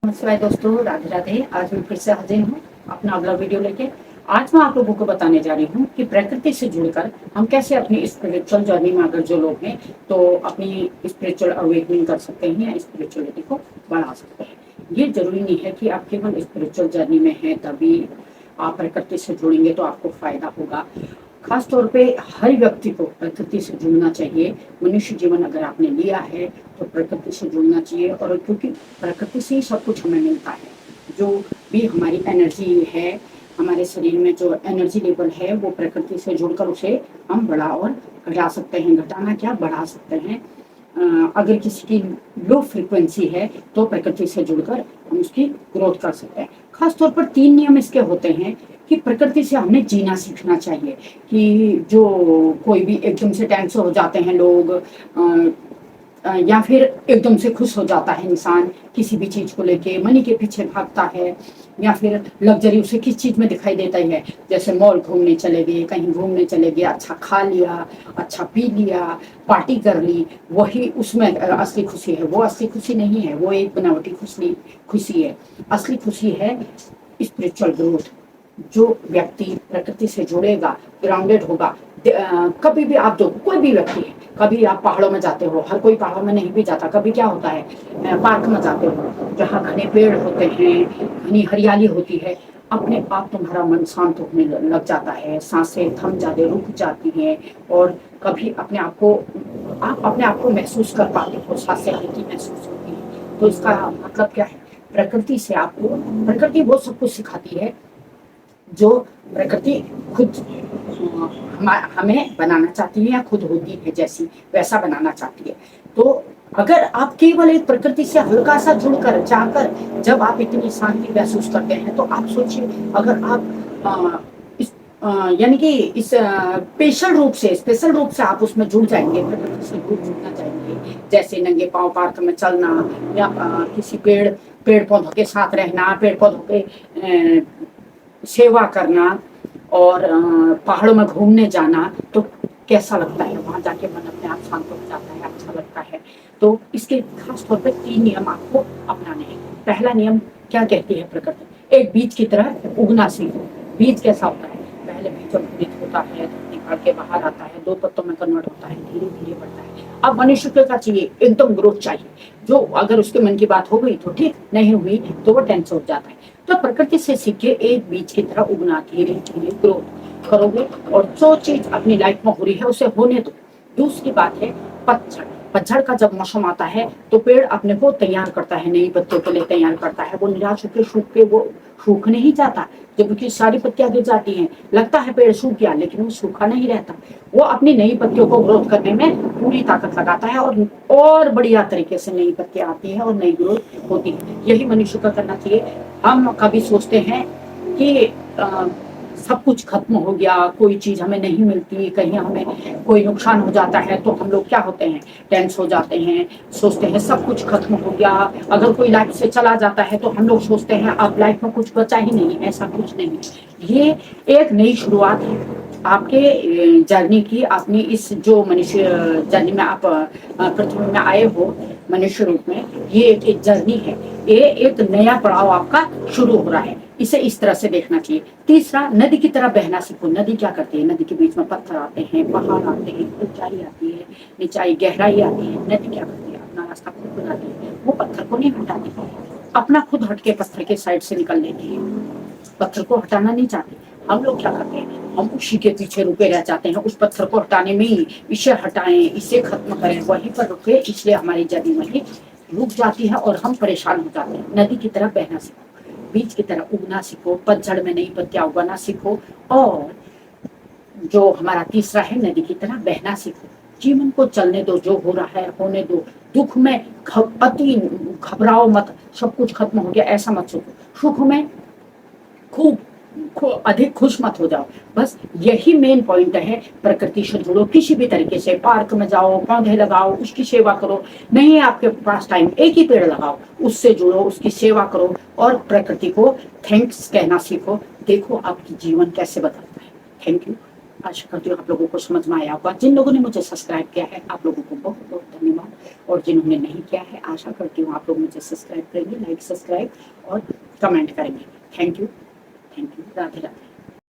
नमस्कार दोस्तों, राधे राधे। आज मैं फिर से हाजिर हूँ अपना अगला वीडियो लेके। आज मैं आप लोगों को बताने जा रही हूँ कि प्रकृति से जुड़कर हम कैसे अपनी स्पिरिचुअल जर्नी में अगर जो लोग हैं तो अपनी स्पिरिचुअल अवेकनिंग कर सकते हैं या स्पिरिचुअलिटी को बढ़ा सकते हैं। ये जरूरी नहीं है कि आप केवल स्पिरिचुअल जर्नी में हैं तभी आप प्रकृति से जुड़ेंगे तो आपको फायदा होगा। खास तौर पे हर व्यक्ति को प्रकृति से जुड़ना चाहिए। मनुष्य जीवन अगर आपने लिया है तो प्रकृति से जुड़ना चाहिए, और क्योंकि प्रकृति से ही सब कुछ हमें मिलता है। जो भी हमारी एनर्जी है, हमारे शरीर में जो एनर्जी लेवल है वो प्रकृति से जुड़कर उसे हम बढ़ा और घटा सकते हैं। घटाना क्या, बढ़ा सकते हैं। अगर किसी की लो फ्रिक्वेंसी है तो प्रकृति से जुड़कर हम उसकी ग्रोथ कर सकते हैं। खास तौर पर 3 नियम इसके होते हैं कि प्रकृति से हमें जीना सीखना चाहिए। कि जो कोई भी एकदम से टेंस हो जाते हैं लोग, या फिर एकदम से खुश हो जाता है इंसान, किसी भी चीज को लेके मनी के पीछे भागता है, या फिर लग्जरी उसे किस चीज में दिखाई देता ही है। जैसे मॉल घूमने चले गए, कहीं घूमने चले गए, अच्छा खा लिया, अच्छा पी लिया, पार्टी कर ली, वही उसमें असली खुशी है। वो असली खुशी नहीं है, वो एक बनावटी खुशी है। असली खुशी है स्पिरिचुअल ग्रोथ। जो व्यक्ति प्रकृति से जुड़ेगा, ग्राउंडेड होगा, कभी भी आप जो कोई भी व्यक्ति है, कभी आप पहाड़ों में जाते हो, हर कोई पहाड़ों में नहीं भी जाता, कभी क्या होता है पार्क में जाते हो जहाँ घने पेड़ होते हैं, घनी हरियाली होती है, अपने आप तुम्हारा मन शांत होने लग जाता है, सांसें थम जाते, रुक जाती हैं, और कभी आप अपने आप को महसूस कर पाते हो, सांसें हल्की महसूस होती है। तो इसका मतलब क्या है, प्रकृति वो सब कुछ सिखाती है जो प्रकृति खुद हमें बनाना चाहती है या खुद होती है जैसी वैसा बनाना चाहती है। तो अगर आप केवल एक प्रकृति से हल्का सा जुड़कर जाकर जब आप इतनी शांति महसूस करते हैं तो आप सोचिए, अगर आप यानी कि इस स्पेशल रूप से आप उसमें जुड़ जाएंगे, प्रकृति से जुड़ना चाहेंगे, जैसे नंगे पांव पार्क में चलना, या किसी पेड़ पौधों के साथ रहना, पेड़ पौधों के सेवा करना, और पहाड़ों में घूमने जाना, तो कैसा लगता है। वहां जाके मन अपने आप शांत हो जाता है, अच्छा लगता है। तो इसके खास तौर पे 3 नियम आपको अपनाने हैं। पहला नियम क्या कहती है प्रकृति, एक बीज की तरह उगना सीखो। बीज कैसा होता है, पहले बीज अंकुरित होता है, निकाल के बाहर आता है, 2 पत्तों में कन्वर्ट होता है, धीरे धीरे बढ़ता है। अब मनुष्य को क्या चाहिए, एकदम ग्रोथ चाहिए। जो अगर उसके मन की बात हो गई तो ठीक, नहीं हुई तो वो टेंस हो जाता है। तो प्रकृति से सीखे एक बीज की तरह उगना, धीरे धीरे ग्रोथ करोगे, और जो चीज अपनी लाइफ में हो रही है उसे होने दो। दूसरी बात है पतझड़। पतझड़ का जब मौसम आता है तो पेड़ अपने को तैयार करता है, नई पत्तियों के लिए तैयार करता है। वो निराश होकर सूख के वो सूख नहीं जाता, जब उसकी सारी पत्तियां गिर जाती हैं, लगता है पेड़ सूख गया, लेकिन वो सूखा नहीं रहता। वो अपनी नई पत्तियों को ग्रोथ करने में पूरी ताकत लगाता है, और बढ़िया तरीके से नई पत्तियां आती है और नई ग्रोथ होती है। यही मनुष्य का करना चाहिए। हम कभी सोचते हैं कि सब कुछ खत्म हो गया, कोई चीज हमें नहीं मिलती, कहीं हमें कोई नुकसान हो जाता है तो हम लोग क्या होते हैं, टेंस हो जाते हैं, सोचते हैं सब कुछ खत्म हो गया। अगर कोई लाइफ से चला जाता है तो हम लोग सोचते हैं अब लाइफ में कुछ बचा ही नहीं। ऐसा कुछ नहीं, ये एक नई शुरुआत है आपके जर्नी की। अपनी इस जो मनुष्य जर्नी में आप पृथ्वी में आए हो मनुष्य रूप में, ये एक जर्नी है, ये एक नया पड़ाव आपका शुरू हो रहा है। इसे इस तरह से देखना चाहिए। तीसरा, नदी की तरह बहना सीखो। नदी क्या करती है, नदी के बीच में पत्थर आते हैं, पहाड़ आते हैं, ऊंचाई आती है, निचाई, गहराई आती है। नदी क्या करती है, अपना रास्ता खुद बनाती है। वो पत्थर को नहीं हटाती, अपना खुद हट के पत्थर के साइड से निकल लेती है। पत्थर को हटाना नहीं चाहती। हम लोग क्या करते हैं, हम उसी के पीछे रुके रह जाते हैं, उस पत्थर को हटाने में ही, इसे हटाएं, इसे खत्म करें, वहीं पर रुके, इसलिए हमारी जर्नी वहीं रुक जाती है और हम परेशान हो जाते हैं। नदी की तरह बहना सीखो, बीज की तरह उगना सीखो, पतझड़ में नई पत्तियां उगाना सीखो। और जो हमारा तीसरा है, नदी की तरह बहना सीखो। जीवन को चलने दो, जो हो रहा है होने दो। दुख में अति घबराओ मत, सब कुछ खत्म हो गया ऐसा मत सोचो। सुख में खूब अधिक खुश मत हो जाओ। बस यही मेन पॉइंट है। प्रकृति से जुड़ो किसी भी तरीके से, पार्क में जाओ, पौधे लगाओ, उसकी सेवा करो। नहीं आपके पास टाइम, एक ही पेड़ लगाओ, उससे जुड़ो, उसकी सेवा करो, और प्रकृति को थैंक्स कहना सीखो। देखो आपकी जीवन कैसे बदलता है। Thank you. आशा करती हूँ आप लोगों को समझ में आया होगा। जिन लोगों ने मुझे सब्सक्राइब किया है आप लोगों को बहुत बहुत धन्यवाद, और जिन्होंने नहीं किया है आशा करती हूँ आप लोग मुझे सब्सक्राइब करेंगे, लाइक सब्सक्राइब और कमेंट करेंगे। Thank you, Radhe Radhe.